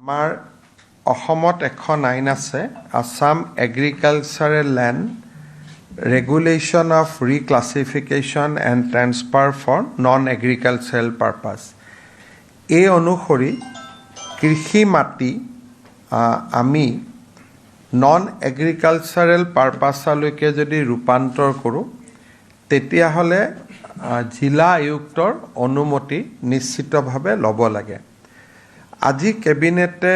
আমাৰ অসমত এখন আইন আছে Assam agricultural land regulation of reclassification and transfer for non agricultural purpose. এই অনুসৰি কৃষি মাটি আমি নন এগ্ৰিকালচাৰেল পাৰপাছলৈকে যদি ৰূপান্তৰ কৰোঁ তেতিয়াহ'লে জিলা আয়ুক্তৰ অনুমতি নিশ্চিতভাৱে ল'ব লাগে। আজি কেবিনেটে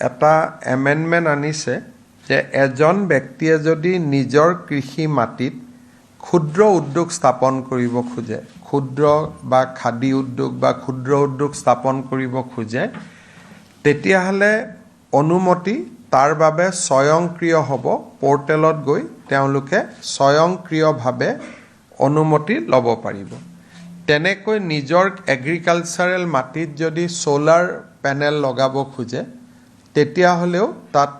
এটা এমেণ্ডমেণ্ট আনিছে যে এজন ব্যক্তিয়ে যদি নিজৰ কৃষি মাটিত ক্ষুদ্ৰ উদ্যোগ স্থাপন কৰিব খোজে, ক্ষুদ্ৰ বা খাদী উদ্যোগ বা ক্ষুদ্ৰ উদ্যোগ স্থাপন কৰিব খোজে, তেতিয়াহ'লে অনুমতি তাৰ বাবে স্বয়ংক্ৰিয় হ'ব। পৰ্টেলত গৈ তেওঁলোকে স্বয়ংক্ৰিয়ভাৱে অনুমতি ল'ব পাৰিব। তেনেকৈ নিজৰ এগ্ৰিকালচাৰেল মাটিত যদি ছ'লাৰ পেনেল লগাব খোজে তেতিয়াহ'লেও তাত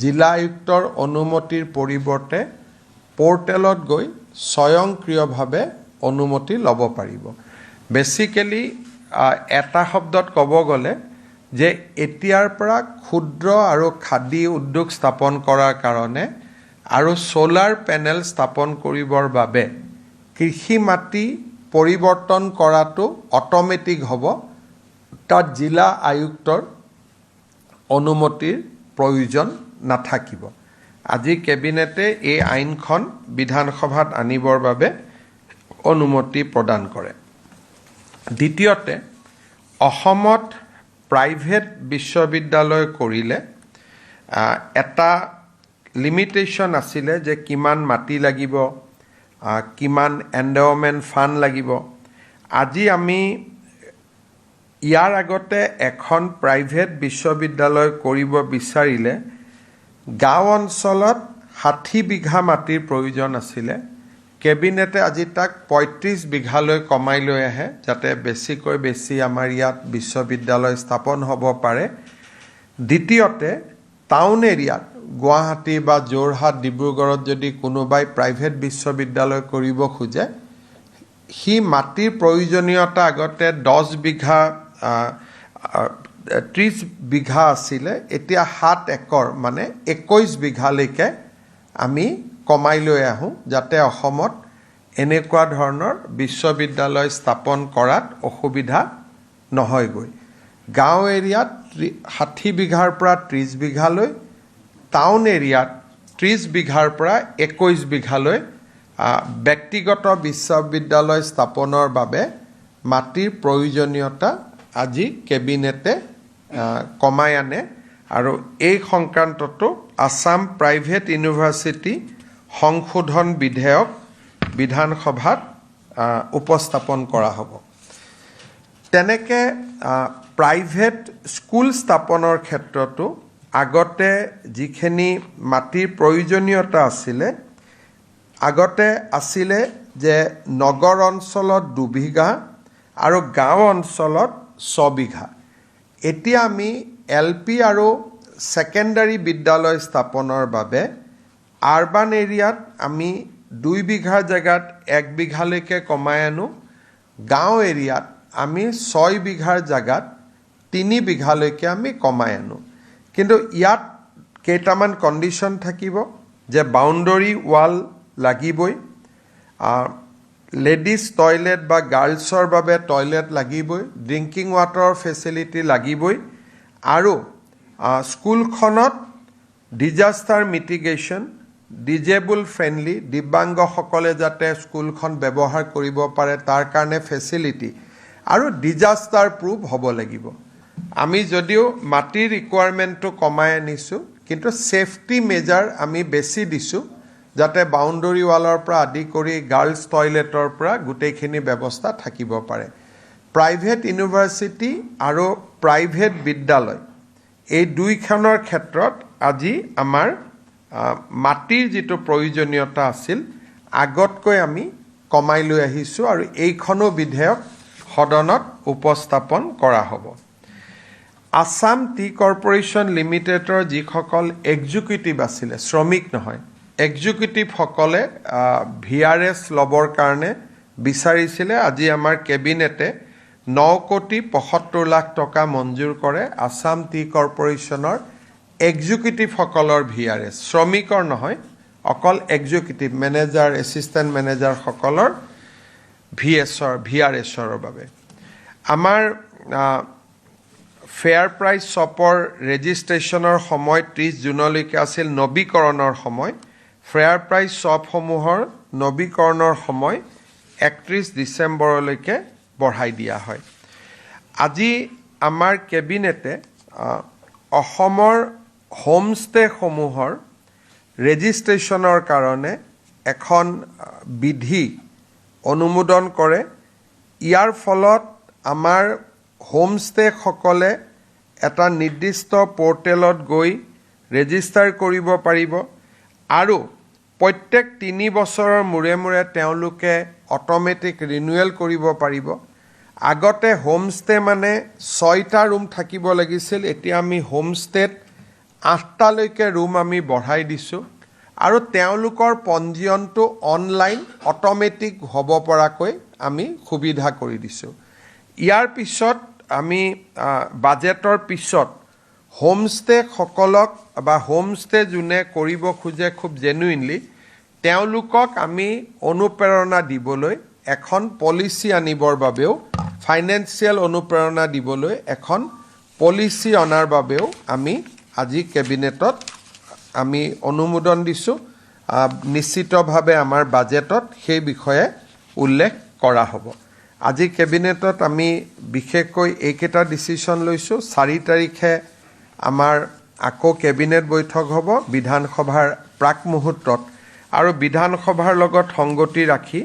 জিলা আয়ুক্তৰ অনুমতিৰ পৰিৱৰ্তে পৰ্টেলত গৈ স্বয়ংক্ৰিয়ভাৱে অনুমতি ল'ব পাৰিব। বেছিকেলি এটা শব্দত ক'ব গ'লে যে এতিয়াৰ পৰা ক্ষুদ্ৰ আৰু খাদী উদ্যোগ স্থাপন কৰাৰ কাৰণে আৰু ছ'লাৰ পেনেল স্থাপন কৰিবৰ বাবে কৃষি মাটি পৰিৱৰ্তন কৰাটো অট'মেটিক হ'ব। তাত জিলা আয়ুক্তৰ অনুমতিৰ প্ৰয়োজন নাথাকিব। আজি কেবিনেটে এই আইনখন বিধানসভাত আনিবৰ বাবে অনুমতি প্ৰদান কৰে। দ্বিতীয়তে, অসমত প্ৰাইভেট বিশ্ববিদ্যালয় কৰিলে এটা লিমিটেশ্যন আছিলে যে কিমান মাটি লাগিব, কিমান এণ্ডাওমেণ্ট ফাণ্ড লাগিব। আজি আমি ইয়াৰ আগতে এখন প্ৰাইভেট বিশ্ববিদ্যালয় কৰিব বিচাৰিলে গাঁও অঞ্চলত 60 বিঘা মাটিৰ প্ৰয়োজন আছিলে। কেবিনেটে আজি তাক 35 বিঘালৈ কমাই লৈ আহে যাতে বেছিকৈ বেছি আমাৰ ইয়াত বিশ্ববিদ্যালয় স্থাপন হ'ব পাৰে। দ্বিতীয়তে, টাউন এৰিয়াত গুৱাহাটী বা যোৰহাট ডিব্ৰুগড়ত যদি কোনোবাই প্ৰাইভেট বিশ্ববিদ্যালয় কৰিব খোজে, সি মাটিৰ প্ৰয়োজনীয়তা আগতে 10 বিঘা 30 বিঘা আছিলে, এতিয়া 7 একৰ মানে 21 বিঘালৈকে আমি কমাই লৈ আহোঁ যাতে অসমত এনেকুৱা ধৰণৰ বিশ্ববিদ্যালয় স্থাপন কৰাত অসুবিধা নহয়গৈ। গাঁও এৰিয়াত 60 বিঘাৰ পৰা 30 বিঘালৈ, টাউন এৰিয়াত 30 বিঘাৰ পৰা 21 বিঘালৈ ব্যক্তিগত বিশ্ববিদ্যালয় স্থাপনৰ বাবে মাটিৰ প্ৰয়োজনীয়তা আজি কেবিনেটে কমাই আনে আৰু এই সংক্ৰান্ততো আসাম প্ৰাইভেট ইউনিভাৰ্চিটি সংশোধন বিধেয়ক বিধানসভাত উপস্থাপন কৰা হ'ব। তেনেকৈ প্ৰাইভেট স্কুল স্থাপনৰ ক্ষেত্ৰতো আগতে যিখিনি মাটিৰ প্ৰয়োজনীয়তা আছিলে, আগতে আছিলে যে নগৰ অঞ্চলত 2 বিঘা আৰু গাঁও অঞ্চলত 6 বিঘা। এতিয়া আমি LP আৰু ছেকেণ্ডাৰী বিদ্যালয় স্থাপনৰ বাবে আৰবান এৰিয়াত আমি 2 বিঘাৰ জেগাত 1 বিঘালৈকে কমাই আনো। গাঁও এৰিয়াত আমি 6 বিঘাৰ জেগাত 3 বিঘালৈকে আমি কমাই আনো। কিন্তু ইয়াত কেইটামান কণ্ডিশ্যন থাকিব যে বাউণ্ডৰী ৱাল লাগিবই, লেডিজ টয়লেট বা গাৰ্লছৰ বাবে টয়লেট লাগিবই, ড্ৰিংকিং ৱাটাৰৰ ফেচিলিটি লাগিবই আৰু স্কুলখনত ডিজাষ্টাৰ মিটিগেশ্যন, ডিজেবল ফ্ৰেণ্ডলি, দিব্যাংগসকলে যাতে স্কুলখন ব্যৱহাৰ কৰিব পাৰে তাৰ কাৰণে ফেচিলিটি আৰু ডিজাষ্টাৰ প্ৰুফ হ'ব লাগিব। আমি যদিও মাটিৰ ৰিকুৱাৰমেণ্টটো কমাই আনিছোঁ কিন্তু ছেফটি মেজাৰ আমি বেছি দিছোঁ যাতে বাউণ্ডৰী ৱালৰ পৰা আদি কৰি গাৰ্লছ টয়লেটৰ পৰা গোটেইখিনি ব্যৱস্থা থাকিব পাৰে। প্ৰাইভেট ইউনিভাৰ্চিটি আৰু প্ৰাইভেট বিদ্যালয় এই দুইখনৰ ক্ষেত্ৰত আজি আমাৰ মাটিৰ যিটো প্ৰয়োজনীয়তা আছিল আগতকৈ আমি কমাই লৈ আহিছোঁ আৰু এইখনো বিধেয়ক সদনত উপস্থাপন কৰা হ'ব। আসাম টি কৰ্পৰেশ্যন লিমিটেডৰ যিসকল এক্সিকিউটিভ আছিলে, শ্ৰমিক নহয়, এক্সিকিউটিভসকলে VRS ল'বৰ কাৰণে বিচাৰিছিলে। আজি আমাৰ কেবিনেটে 9,75,00,000 টকা মঞ্জুৰ কৰে আসাম টি কৰ্পোৰেশ্যনৰ এক্সিকিউটিভসকলৰ VRS শ্ৰমিকৰ নহয় অকল এক্সিকিউটিভ মেনেজাৰ এছিষ্টেণ্ট মেনেজাৰসকলৰ VRSৰ বাবে আমাৰ ফেয়াৰ প্ৰাইচ শ্বপৰ ৰেজিষ্ট্ৰেশ্যনৰ সময় 30 জুনলৈকে আছিল নৱীকৰণৰ সময় ফেয়াৰ প্ৰাইচ শ্বপসমূহৰ নৱীকৰণৰ সময় 31 ডিচেম্বৰলৈকে বঢ়াই দিয়া হয় আজি আমাৰ কেবিনেটে অসমৰ হোমষ্টেসমূহৰ ৰেজিষ্ট্ৰেশ্যনৰ কাৰণে এখন বিধি অনুমোদন কৰে ইয়াৰ ফলত আমাৰ হোমষ্টেসকলে এটা নিৰ্দিষ্ট পৰ্টেলত গৈ ৰেজিষ্টাৰ কৰিব পাৰিব আৰু প্ৰত্যেক 3 বছৰৰ মূৰে মূৰে তেওঁলোকে অটোমেটিক ৰিনিউৱেল কৰিব পাৰিব আগতে হোমষ্টে মানে 6টা ৰুম থাকিব লাগিছিল এতিয়া আমি হোমষ্টেত 8টালৈকে ৰুম আমি বঢ়াই দিছোঁ আৰু তেওঁলোকৰ পঞ্জীয়নটো অনলাইন অটোমেটিক হ'ব পৰাকৈ আমি সুবিধা কৰি দিছোঁ ইয়াৰ পিছত আমি বাজেটৰ পিছত হোমষ্টে সকলক বা হোমষ্টে যোনে কৰিব খোজে খুব জেনুইনলি তেওঁলোকক আমি অনুপ্ৰেৰণা দিবলৈ এখন পলিচি আনিবৰ বাবেও ফাইনেন্সিয়েল অনুপ্ৰেৰণা দিবলৈ এখন পলিচি অনাৰ বাবেও আমি আজি কেবিনেটত আমি অনুমোদন দিছোঁ নিশ্চিতভাৱে আমাৰ বাজেটত সেই বিষয়ে উল্লেখ কৰা হ'ব আজি কেবিনেটত আমি বিশেষকৈ এইকেইটা ডিচিশ্যন লৈছোঁ 4 তাৰিখে আমাৰ আকৌ কেবিনেট বৈঠক হ'ব বিধানসভাৰ প্ৰাক মুহূৰ্তত আৰু বিধানসভাৰ লগত সংগতি ৰাখি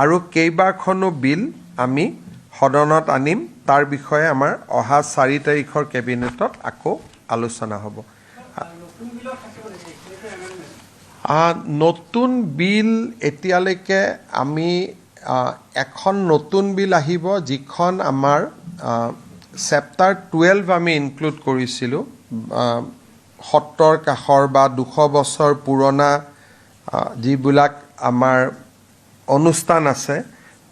আৰু কেইবাখনো বিল আমি সদনত আনিম তাৰ বিষয়ে আমাৰ অহা 4 তাৰিখৰ কেবিনেটত আকৌ আলোচনা হ'ব নতুন বিল এতিয়ালৈকে আমি এখন নতুন বিল আহিব যিখন আমাৰ চেপ্টাৰ 12 আমি ইনক্লুড কৰিছিলোঁ সত্তৰ কাষৰ বা 200 বছৰ পুৰণা যিবিলাক আমাৰ অনুষ্ঠান আছে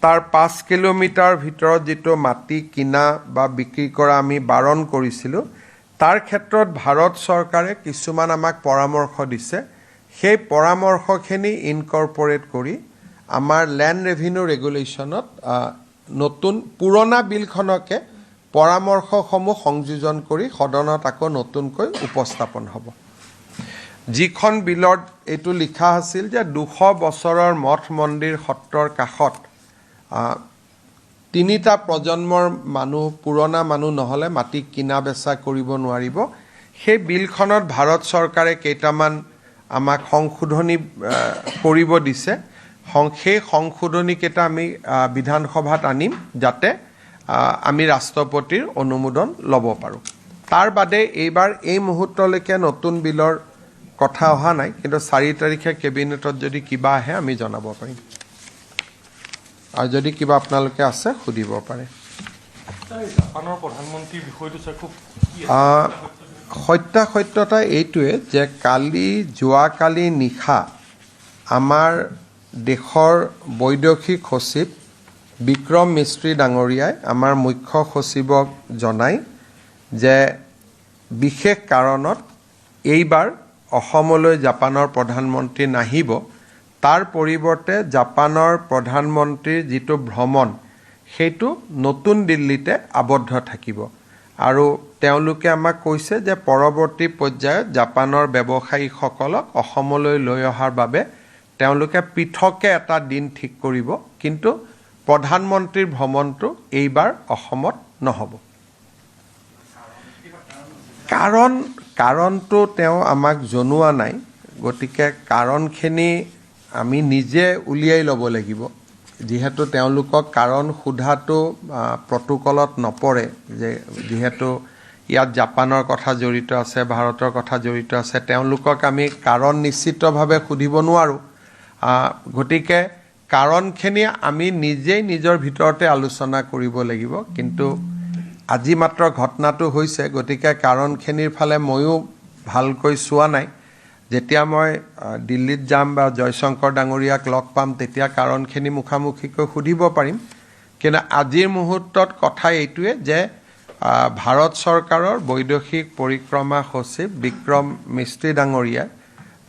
তাৰ 5 কিলোমিটাৰ ভিতৰত যিটো মাটি কিনা বা বিক্ৰী কৰা আমি বাৰণ কৰিছিলোঁ তাৰ ক্ষেত্ৰত ভাৰত চৰকাৰে কিছুমান আমাক পৰামৰ্শ দিছে সেই পৰামৰ্শখিনি ইনকৰ্পৰেট কৰি আমাৰ ল্যান্ড ৰেভিনিউ ৰেগুলেশ্যনত নতুন পুৰণা বিলখনকে পৰামৰ্শসমূহ সংযোজন কৰি সদনত আকৌ নতুনকৈ উপস্থাপন হ'ব যিখন বিলত এইটো লিখা আছিল যে 200 বছৰৰ মঠ মন্দিৰ সত্ৰৰ কাষত 3টা প্ৰজন্মৰ মানুহ পুৰণা মানুহ নহলে মাটি কিনা বেচা কৰিব নোৱাৰিব সেই বিলখনত ভাৰত চৰকাৰে কেইটামান আমাক সংশোধনী কৰিব দিছে সেই সংশোধনী কেইটা আমি বিধানসভাত আনিম যাতে আমি ৰাষ্ট্ৰপতিৰ অনুমোদন ল'ব পাৰোঁ তাৰ বাদে এইবাৰ এই মুহূৰ্তলৈকে নতুন বিলৰ কথা অহা নাই কিন্তু 4 তাৰিখে কেবিনেটত যদি কিবা আহে আমি জনাব পাৰিম আৰু যদি কিবা আপোনালোকে আছে সুধিব পাৰে জাপানৰ প্ৰধানমন্ত্ৰীৰ বিষয়টো খুব সত্যতা এইটোৱে যে যোৱাকালি নিশা আমাৰ দেশৰ বৈদেশিক সচিব বিক্ৰম মিস্ত্ৰী ডাঙৰীয়াই আমাৰ মুখ্য সচিবক জনায় যে বিশেষ কাৰণত এইবাৰ অসমলৈ জাপানৰ প্ৰধানমন্ত্ৰী নাহিব তাৰ পৰিৱৰ্তে জাপানৰ প্ৰধানমন্ত্ৰীৰ যিটো ভ্ৰমণ সেইটো নতুন দিল্লীতে আবদ্ধ থাকিব আৰু তেওঁলোকে আমাক কৈছে যে পৰৱৰ্তী পৰ্যায়ত জাপানৰ ব্যৱসায়ীসকলক অসমলৈ লৈ অহাৰ বাবে তেওঁলোকে পৃথকে এটা দিন ঠিক কৰিব কিন্তু প্ৰধানমন্ত্ৰীৰ ভ্ৰমণটো এইবাৰ অসমত নহব কাৰণটো তেওঁ আমাক জনোৱা নাই গতিকে কাৰণখিনি আমি নিজে উলিয়াই ল'ব লাগিব যিহেতু তেওঁলোকক কাৰণ সোধাটো প্ৰটোকলত নপৰে যে যিহেতু ইয়াত জাপানৰ কথা জড়িত আছে ভাৰতৰ কথা জড়িত আছে তেওঁলোকক আমি কাৰণ নিশ্চিতভাৱে সুধিব নোৱাৰোঁ গতিকে কাৰণখিনি আমি নিজেই নিজৰ ভিতৰতে আলোচনা কৰিব লাগিব কিন্তু আজি মাত্ৰ ঘটনাটো হৈছে গতিকে কাৰণখিনিৰ ফালে ময়ো ভালকৈ চোৱা নাই যেতিয়া মই দিল্লীত যাম বা জয়শংকৰ ডাঙৰীয়াক লগ পাম তেতিয়া কাৰণখিনি মুখামুখিকৈ সুধিব পাৰিম কিন্তু আজিৰ মুহূৰ্তত কথা এইটোৱে যে ভাৰত চৰকাৰৰ বৈদেশিক পৰিক্ৰমা সচিব বিক্ৰম মিস্ত্ৰী ডাঙৰীয়াই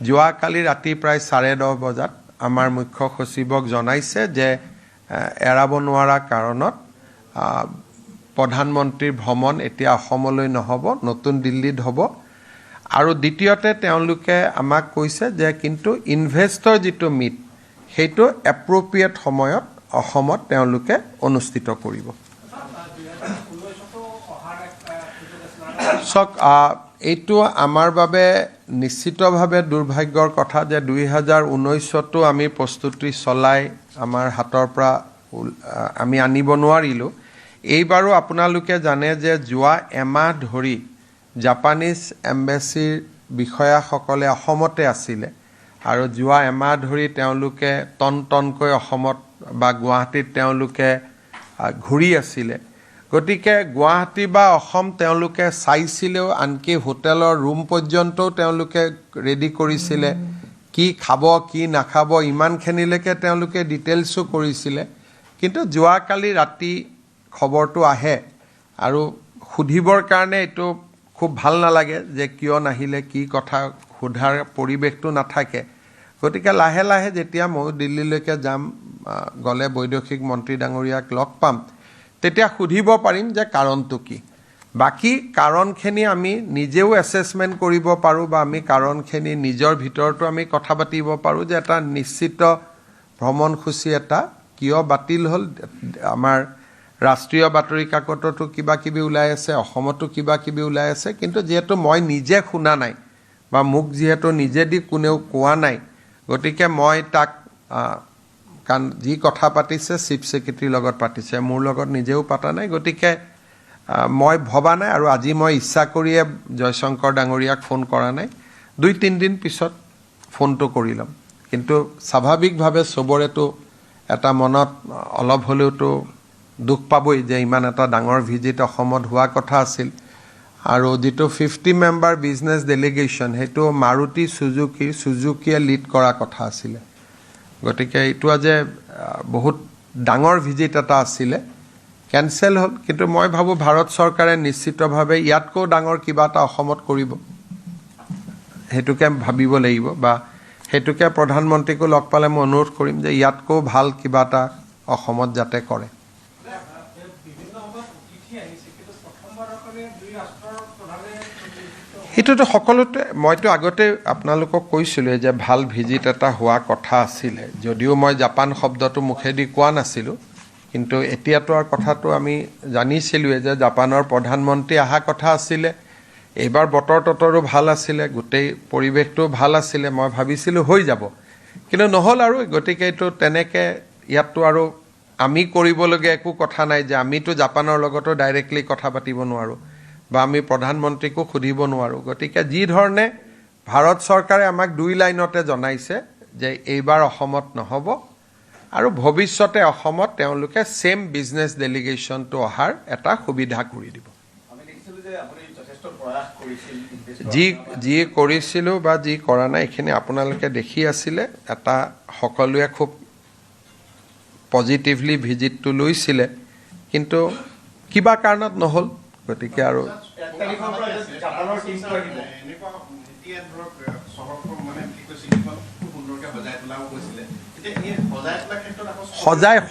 যোৱাকালি ৰাতি প্ৰায় 10:30 বজাত আমাৰ মুখ্য সচিবক জনাইছে যে এৰাব নোৱাৰা কাৰণত প্ৰধানমন্ত্ৰীৰ ভ্ৰমণ এতিয়া অসমলৈ নহ'ব, নতুন দিল্লীত হ'ব। আৰু দ্বিতীয়তে তেওঁলোকে আমাক কৈছে যে কিন্তু ইনভেষ্টৰ যিটো মিট সেইটো এপ্ৰপ্ৰিয়েট সময়ত অসমত তেওঁলোকে অনুষ্ঠিত কৰিব। চাওক, এইটো আমাৰ বাবে নিশ্চিতভাৱে দুৰ্ভাগ্যৰ কথা যে 2019তো আমি প্ৰস্তুতি চলাই আমাৰ হাতৰ পৰা আমি আনিব নোৱাৰিলোঁ। এইবাৰো আপোনালোকে জানে যে যোৱা এমাহ ধৰি জাপানীজ এম্বেচিৰ বিষয়াসকলে অসমতে আছিলে আৰু যোৱা এমাহ ধৰি তেওঁলোকে টনকৈ অসমত বা গুৱাহাটীত তেওঁলোকে ঘূৰি আছিলে। গতিকে গুৱাহাটী বা অসম তেওঁলোকে চাইছিলেও, আনকি হোটেলৰ ৰুম পৰ্যন্তও তেওঁলোকে ৰেডি কৰিছিলে, কি খাব কি নাখাব ইমানখিনিলৈকে তেওঁলোকে ডিটেইলছো কৰিছিলে। কিন্তু যোৱাকালি ৰাতি খবৰটো আহে আৰু সুধিবৰ কাৰণে এইটো খুব ভাল নালাগে যে কিয় নাহিলে, কি কথা সোধাৰ পৰিৱেশটো নাথাকে। গতিকে লাহে লাহে যেতিয়া মই দিল্লীলৈকে যাম, গ'লে বৈদেশিক মন্ত্ৰী ডাঙৰীয়াক লগ পাম, তেতিয়া সুধিব পাৰিম যে কাৰণটো কি। বাকী কাৰণখিনি আমি নিজেও এছেছমেণ্ট কৰিব পাৰোঁ বা আমি কাৰণখিনি নিজৰ ভিতৰতো আমি কথা পাতিব পাৰোঁ যে এটা নিশ্চিত ভ্ৰমণসূচী এটা কিয় বাতিল হ'ল। আমাৰ ৰাষ্ট্ৰীয় বাতৰি কাকততো কিবা কিবি ওলাই আছে, অসমতো কিবা কিবি ওলাই আছে, কিন্তু যিহেতু মই নিজে শুনা নাই বা মোক যিহেতু নিজেদি কোনেও কোৱা নাই, গতিকে মই তাক কাৰণ যি কথা পাতিছে চিফ ছেক্ৰেটাৰীৰ লগত পাতিছে, মোৰ লগত নিজেও পতা নাই। গতিকে মই ভবা নাই আৰু আজি মই ইচ্ছা কৰিয়ে জয়শংকৰ ডাঙৰীয়াক ফোন কৰা নাই। 2-3 দিন পিছত ফোনটো কৰি ল'ম। কিন্তু স্বাভাৱিকভাৱে চবৰেতো এটা মনত অলপ হ'লেওতো দুখ পাবই যে ইমান এটা ডাঙৰ ভিজিট অসমত হোৱা কথা আছিল আৰু যিটো 50 মেম্বাৰ বিজনেছ ডেলিগেশ্যন সেইটো মাৰুতি চুজুকিয়ে লিড কৰা কথা আছিলে। গতিকে এইটো যে বহুত ডাঙৰ ভিজিট এটা আছিলে, কেনচেল হ'ল। কিন্তু মই ভাবোঁ ভাৰত চৰকাৰে নিশ্চিতভাৱে ইয়াতকৈও ডাঙৰ কিবা এটা অসমত কৰিব, সেইটোকে ভাবিব লাগিব বা সেইটোকে প্ৰধানমন্ত্ৰীকো লগ পালে মই অনুৰোধ কৰিম যে ইয়াতকৈও ভাল কিবা এটা অসমত যাতে কৰে। সেইটোতো সকলোতে মইতো আগতে আপোনালোকক কৈছিলোঁ যে ভাল ভিজিট এটা হোৱা কথা আছিলে, যদিও মই জাপান শব্দটো মুখেদি কোৱা নাছিলোঁ। কিন্তু এতিয়াতো আৰু কথাটো আমি জানিছিলোঁৱে যে জাপানৰ প্ৰধানমন্ত্ৰী অহা কথা আছিলে। এইবাৰ বতৰ ততৰো ভাল আছিলে, গোটেই পৰিৱেশটো ভাল আছিলে, মই ভাবিছিলোঁ হৈ যাব, কিন্তু নহ'ল। আৰু গতিকে এইটো তেনেকৈ ইয়াততো আৰু আমি কৰিবলগীয়া একো কথা নাই যে আমিতো জাপানৰ লগতো ডাইৰেক্টলি কথা পাতিব নোৱাৰোঁ বা আমি প্ৰধানমন্ত্ৰীকো সুধিব নোৱাৰোঁ। গতিকে যি ধৰণে ভাৰত চৰকাৰে আমাক 2 লাইনতে জনাইছে যে এইবাৰ অসমত নহ'ব আৰু ভৱিষ্যতে অসমত তেওঁলোকে ছেম বিজনেছ ডেলিগেশ্যনটো অহাৰ এটা সুবিধা কৰি দিব। যি কৰিছিলোঁ বা যি কৰা নাই এইখিনি আপোনালোকে দেখি আছিলে। এটা সকলোৱে খুব পজিটিভলি ভিজিটটো লৈছিলে, কিন্তু কিবা কাৰণত নহ'ল। গতিকে আৰু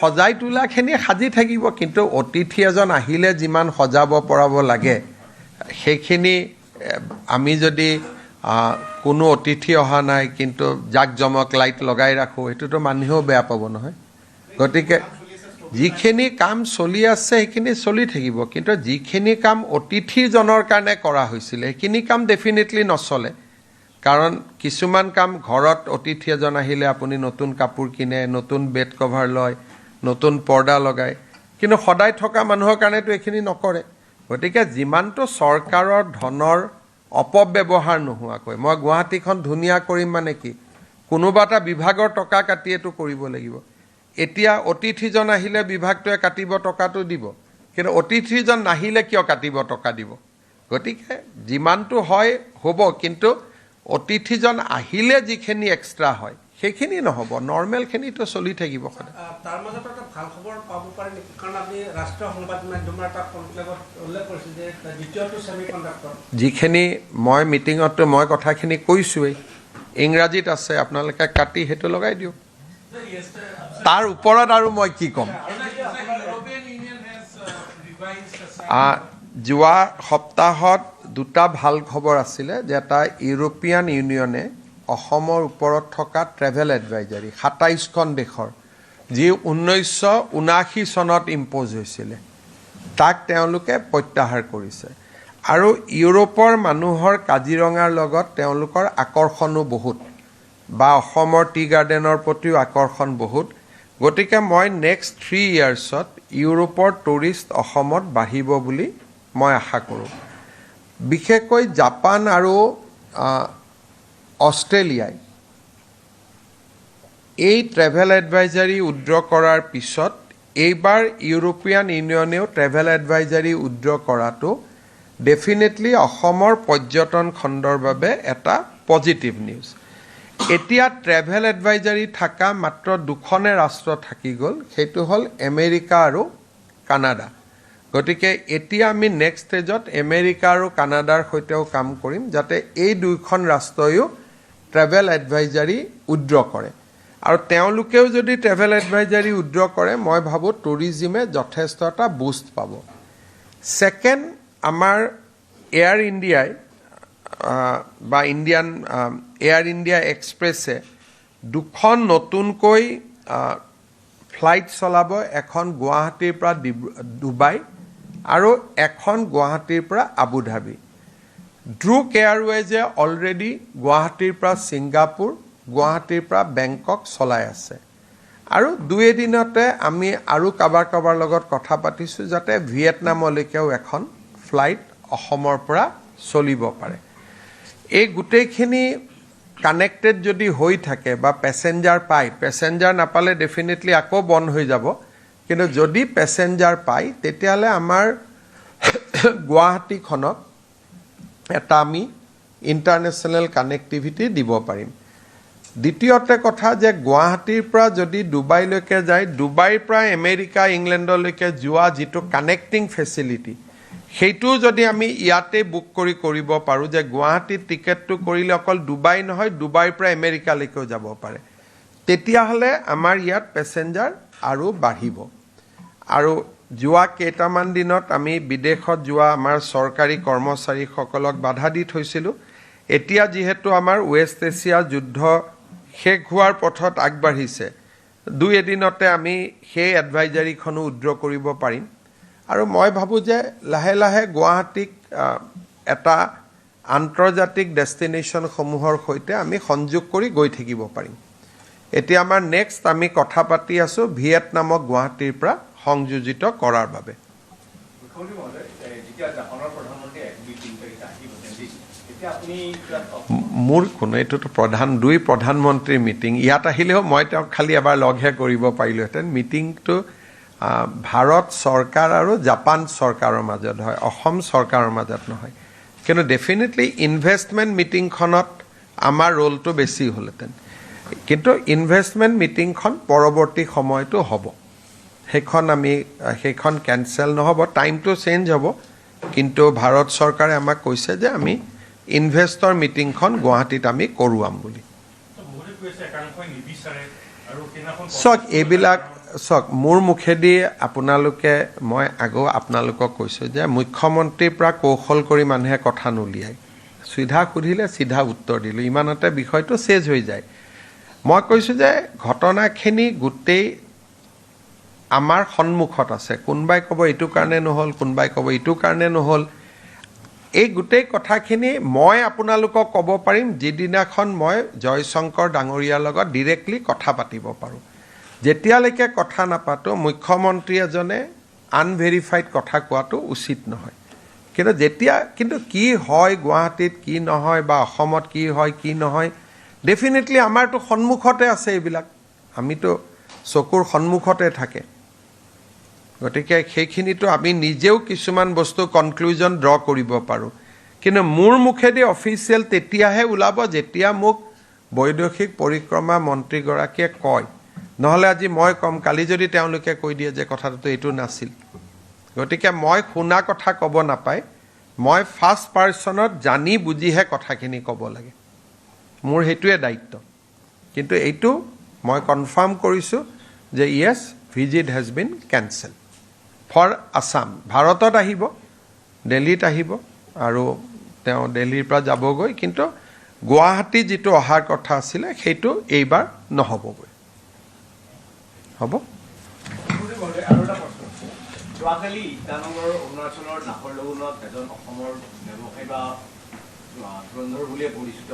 সজাই তোলাখিনি সাজি থাকিব, কিন্তু অতিথি এজন আহিলে যিমান সজাব পৰাব লাগে সেইখিনি আমি যদি কোনো অতিথি অহা নাই কিন্তু জাক জমক লাইট লগাই ৰাখোঁ, সেইটোতো মানুহেও বেয়া পাব নহয়। গতিকে যিখিনি কাম চলি আছে সেইখিনি চলি থাকিব, কিন্তু যিখিনি কাম অতিথিজনৰ কাৰণে কৰা হৈছিলে সেইখিনি কাম ডেফিনেটলি নচলে। কাৰণ কিছুমান কাম ঘৰত অতিথি এজন আহিলে আপুনি নতুন কাপোৰ কিনে, নতুন বেড কভাৰ লয়, নতুন পৰ্দা লগায়, কিন্তু সদায় থকা মানুহৰ কাৰণেতো এইখিনি নকৰে। গতিকে যিমানটো চৰকাৰৰ ধনৰ অপব্যৱহাৰ নোহোৱাকৈ, মই গুৱাহাটীখন ধুনীয়া কৰিম মানে কি, কোনোবা এটা বিভাগৰ টকা কাটিয়েতো কৰিব লাগিব। এতিয়া অতিথিজন আহিলে বিভাগটোৱে কাটিব, টকাটো দিব, কিন্তু অতিথিজন নাহিলে কিয় কাটিব, টকা দিব। গতিকে যিমানটো হয় হ'ব, কিন্তু অতিথিজন আহিলে যিখিনি এক্সট্ৰা হয় সেইখিনি নহ'ব, নৰ্মেলখিনিতো চলি থাকিব সদায়। তাৰ মাজতো এটা ভাল খবৰ পাব পাৰে নেকি? কাৰণ আপুনি ৰাষ্ট্ৰীয় সংবাদ মাধ্যমৰ এটা কনক্লেভত উল্লেখ কৰিছে যে দ্বিতীয়টো ছেমি কণ্ডাক্টৰ যিখিনি মই মিটিঙতো মই কথাখিনি কৈছোঁৱেই, ইংৰাজীত আছে, আপোনালোকে কাটি সেইটো লগাই দিয়ক। তাৰ ওপৰত আৰু মই কি ক'ম? যোৱা সপ্তাহত দুটা ভাল খবৰ আছিলে যে এটা ইউৰোপীয়ান ইউনিয়নে অসমৰ ওপৰত থকা ট্ৰেভেল এডভাইজাৰী ২৭খন দেশৰ যি ১৯৭৯ চনত ইম্প'জ হৈছিলে তাক তেওঁলোকে প্ৰত্যাহাৰ কৰিছে। আৰু ইউৰোপৰ মানুহৰ কাজিৰঙাৰ লগত তেওঁলোকৰ আকৰ্ষণো বহুত, বা অসমৰ টি গাৰ্ডেনৰ প্ৰতিও আকৰ্ষণ বহুত। গতিকে মই নেক্সট 3 ইয়াৰ্ছত ইউৰোপৰ টুৰিষ্ট অসমত বাঢ়িব বুলি মই আশা কৰোঁ। বিশেষকৈ জাপান আৰু অষ্ট্ৰেলিয়াই এই ট্ৰেভেল এডভাইজাৰী উইথড্ৰ কৰাৰ পিছত এইবাৰ ইউৰোপীয়ান ইউনিয়নেও ট্ৰেভেল এডভাইজাৰী উইথড্ৰ কৰাটো ডেফিনেটলি অসমৰ পৰ্যটন খণ্ডৰ বাবে এটা পজিটিভ নিউজ। এতিয়া ট্ৰেভেল এডভাইজাৰী থকা মাত্ৰ দুখনে ৰাষ্ট্ৰ থাকি গ'ল, সেইটো হ'ল আমেৰিকা আৰু কানাডা। গতিকে এতিয়া আমি নেক্সট ষ্টেজত আমেৰিকা আৰু কানাডাৰ সৈতেও কাম কৰিম যাতে এই দুইখন ৰাষ্ট্ৰইও ট্ৰেভেল এডভাইজাৰী উইথড্ৰ কৰে। আৰু তেওঁলোকেও যদি ট্ৰেভেল এডভাইজাৰী উইথড্ৰ কৰে মই ভাবোঁ টুৰিজিমে যথেষ্ট এটা বুষ্ট পাব। ছেকেণ্ড, আমাৰ এয়াৰ ইণ্ডিয়াই বা ইণ্ডিয়ান এয়াৰ ইণ্ডিয়া এক্সপ্ৰেছে দুখন নতুনকৈ ফ্লাইট চলাব, এখন গুৱাহাটীৰ পৰা ডুবাই আৰু এখন গুৱাহাটীৰ পৰা আবুধাবি। ড্ৰুক এয়াৰৱেজে অলৰেডি গুৱাহাটীৰ পৰা ছিংগাপুৰ, গুৱাহাটীৰ পৰা বেংকক চলাই আছে। আৰু 2 এদিনতে আমি আৰু কাৰোবাৰ লগত কথা পাতিছোঁ যাতে ভিয়েটনামলৈকেও এখন ফ্লাইট অসমৰ পৰা চলিব পাৰে। এই গোটেইখিনি কানেক্টেড যদি হৈ থাকে বা পেচেঞ্জাৰ পায়, পেচেঞ্জাৰ নাপালে ডেফিনেটলি আকৌ বন্ধ হৈ যাব, কিন্তু যদি পেচেঞ্জাৰ পায় তেতিয়াহ'লে আমাৰ গুৱাহাটীখনক এটা আমি ইণ্টাৰনেশ্যনেল কানেক্টিভিটি দিব পাৰিম। দ্বিতীয়তে কথা যে গুৱাহাটীৰ পৰা যদি ডুবাইলৈকে যায়, ডুবাইৰ পৰা আমেৰিকা ইংলেণ্ডলৈকে যোৱা যিটো কানেক্টিং ফেচিলিটি সেইটোও যদি আমি ইয়াতে বুক কৰিব পাৰোঁ, যে গুৱাহাটীত টিকেটটো কৰিলে অকল ডুবাই নহয়, ডুবাইৰ পৰা আমেৰিকালৈকেও যাব পাৰে, তেতিয়াহ'লে আমাৰ ইয়াত পেচেঞ্জাৰ আৰু বাঢ়িব। আৰু যোৱা কেইটামান দিনত আমি বিদেশত যোৱা আমাৰ চৰকাৰী কৰ্মচাৰীসকলক বাধা দি থৈছিলোঁ। এতিয়া যিহেতু আমাৰ ৱেষ্ট এছিয়া যুদ্ধ শেষ হোৱাৰ পথত আগবাঢ়িছে, 2 এদিনতে আমি সেই এডভাইজাৰীখনো উইথড্ৰ কৰিব পাৰিম। আৰু মই ভাবোঁ যে লাহে লাহে গুৱাহাটীক এটা আন্তৰ্জাতিক ডেষ্টিনেশ্যনসমূহৰ সৈতে আমি সংযোগ কৰি গৈ থাকিব পাৰিম। এতিয়া আমাৰ নেক্সট আমি কথা পাতি আছোঁ ভিয়েটনামক গুৱাহাটীৰ পৰা সংযোজিত কৰাৰ বাবে। মোৰ কোনো এইটোতো দুই প্ৰধানমন্ত্ৰীৰ মিটিং, ইয়াত আহিলেও মই তেওঁক খালি এবাৰ লগহে কৰিব পাৰিলোহেঁতেন। মিটিংটো ভাৰত চৰকাৰ আৰু জাপান চৰকাৰৰ মাজত হয়, অসম চৰকাৰৰ মাজত নহয়। কিন্তু ডেফিনেটলি ইনভেষ্টমেণ্ট মিটিংখনত আমাৰ ৰোলটো বেছি হ'লহেঁতেন, কিন্তু ইনভেষ্টমেণ্ট মিটিংখন পৰৱৰ্তী সময়তো হ'ব, সেইখন কেঞ্চেল নহ'ব, টাইমটো চেঞ্জ হ'ব। কিন্তু ভাৰত চৰকাৰে আমাক কৈছে যে আমি ইনভেষ্টৰ মিটিংখন গুৱাহাটীত আমি কৰোৱাম বুলি। চাওক মোৰ মুখেদি মই আগেও আপোনালোকক কৈছোঁ যে মুখ্যমন্ত্ৰীৰ পৰা কৌশল কৰি মানুহে কথা নুলিয়ায়, চিধা সুধিলে চিধা উত্তৰ দিলোঁ, ইমানতে বিষয়টো চেজ হৈ যায়। মই কৈছোঁ যে ঘটনাখিনি গোটেই আমাৰ সন্মুখত আছে, কোনোবাই ক'ব এইটো কাৰণে নহ'ল, কোনোবাই ক'ব এইটো কাৰণে নহ'ল। এই গোটেই কথাখিনি মই আপোনালোকক ক'ব পাৰিম যিদিনাখন মই জয়শংকৰ ডাঙৰীয়াৰ লগত ডিৰেক্টলি কথা পাতিব পাৰোঁ। যেতিয়ালৈকে কথা নাপাতোঁ মুখ্যমন্ত্ৰী এজনে আনভেৰিফাইড কথা কোৱাটো উচিত নহয়। কিন্তু কি হয় গুৱাহাটীত, কি নহয়, বা অসমত কি হয় কি নহয়, ডেফিনেটলি আমাৰতো সন্মুখতে আছে, এইবিলাক আমিতো চকুৰ সন্মুখতে থাকে। গতিকে সেইখিনিতো আমি নিজেও কিছুমান বস্তু কনক্লুজন ড্ৰ কৰিব পাৰোঁ, কিন্তু মোৰ মুখেদি অফিচিয়েল তেতিয়াহে ওলাব যেতিয়া মোক বৈদেশিক পৰিক্ৰমা মন্ত্ৰীগৰাকীয়ে কয়, নহ'লে আজি মই ক'ম, কালি যদি তেওঁলোকে কৈ দিয়ে যে কথাটো এইটো নাছিল। গতিকে মই শুনা কথা ক'ব নাপায়, মই ফাৰ্ষ্ট পাৰ্চনত জানি বুজিহে কথাখিনি ক'ব লাগে, মোৰ সেইটোৱে দায়িত্ব। কিন্তু এইটো মই কনফাৰ্ম কৰিছোঁ যে yes, visit has been cancelled for Assam. ভাৰতত আহিব, দিল্লীত আহিব আৰু তেওঁ দিল্লীৰ পৰা যাবগৈ, কিন্তু গুৱাহাটী যিটো অহাৰ কথা আছিলে সেইটো এইবাৰ নহ'বগৈ। হ'ব? আৰু এটা প্ৰশ্ন, যোৱাকালি ইটানগৰ অৰুণাচলৰ নাহৰলগুণত এজন অসমৰ ব্যৱসায়ী বা ধুৰন্ধৰ বুলিয়ে পৰিচিত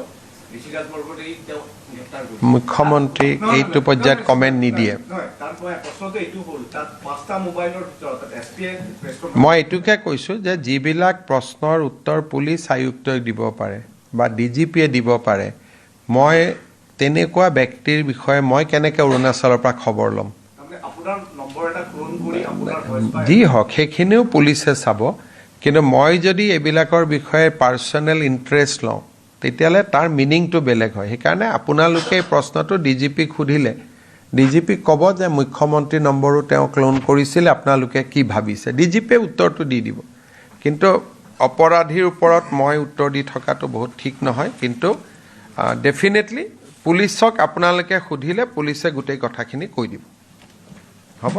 ঋষিৰাজ বৰগোহাঁই তেওঁ গ্ৰেপ্তাৰ কৰিছে। মুখ্যমন্ত্ৰীক এইটো পৰ্যায়ত কমেণ্ট নিদিয়ে। তাৰ প্ৰশ্নটো এইটো হ'ল, তাত 5টা মোবাইলৰ ভিতৰত তাত এছপিয়ে মই এইটোকে কৈছোঁ যে যিবিলাক প্ৰশ্নৰ উত্তৰ পুলিচ আয়ুক্তই দিব পাৰে বা DGPয়ে দিব পাৰে, মই তেনেকুৱা ব্যক্তিৰ বিষয়ে মই কেনেকৈ অৰুণাচলৰ পৰা খবৰ ল'ম? আপোনাৰ নম্বৰ এটা ক্লোন কৰি আপোনাৰ ভইচ যি হওক সেইখিনিও পুলিচে চাব, কিন্তু মই যদি এইবিলাকৰ বিষয়ে পাৰ্চনেল ইণ্টাৰেষ্ট লওঁ তেতিয়াহ'লে তাৰ মিনিংটো বেলেগ হয়। সেইকাৰণে আপোনালোকে এই প্ৰশ্নটো DGPক সুধিলে DGPক ক'ব যে মুখ্যমন্ত্ৰী নম্বৰো তেওঁ ক্লোন কৰিছিলে, আপোনালোকে কি ভাবিছে, DGPয়ে উত্তৰটো দি দিব। কিন্তু অপৰাধীৰ ওপৰত মই উত্তৰ দি থকাটো বহুত ঠিক নহয়, কিন্তু ডেফিনেটলি পুলিচক আপোনালোকে সুধিলে পুলিচে গোটেই কথাখিনি কৈ দিব। হ'ব?